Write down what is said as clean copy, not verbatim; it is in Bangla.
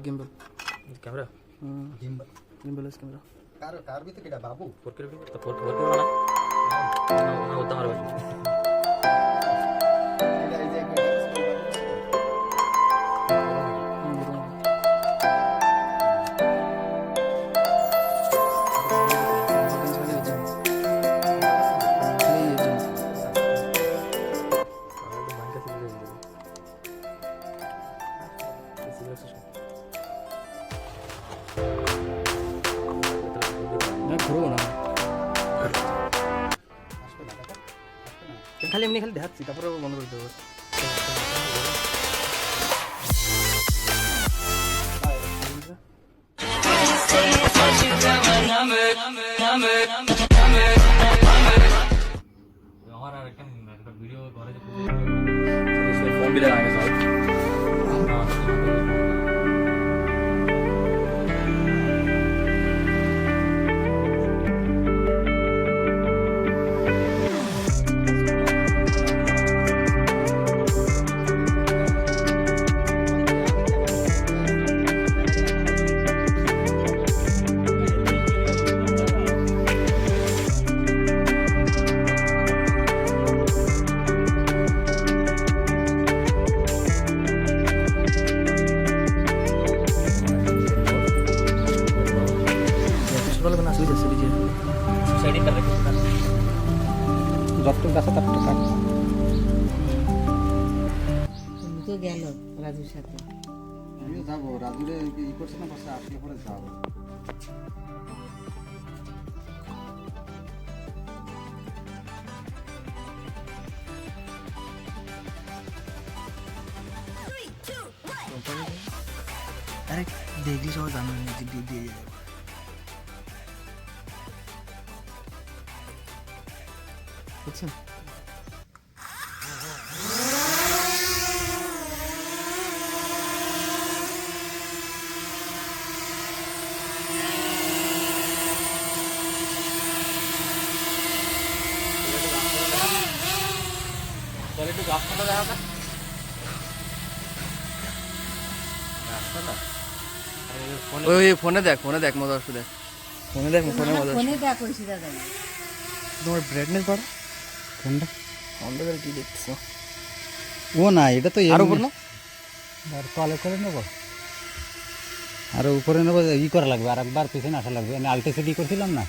gimbal. Camera? Gimbal. Gimbal is camera. Car भी तो केटा बाबू Porker तो porker mana? ना होता हमारे पास. केटा इजे খালি এমনি খালি দেখাচ্ছি তারপরে বন্ধ করে দেবো আমার আর একটা ভিডিও ঘরে যে ফোন দিলে আগে সব যতটুকু গাছে ততটুকু কাট তো গেল রাজুর সাথে আমিও যাবো রাজুরে ই করছে না পাশে আসলে পরে যাবো আরে দেখলি সবাই জানো মিউজিক দিয়ে যাবে বুঝছেন চল একটু গাছটা দেখা না ওই ফোনে দেখ মজা আসছে দেখ ফোনে দেখ মজা ফোনে দেখ কইছি দাদা তোমার ব্রাইটনেস বাড়া ফোনটা অন্ধকারে কি দেখছো ও না এটা তো আর উপর না আর তলে করে নেব আর উপরে নেব ই করা লাগবে আর একবার পিছনে আসা লাগবে আমি আলট্রাসিটি করছিলাম না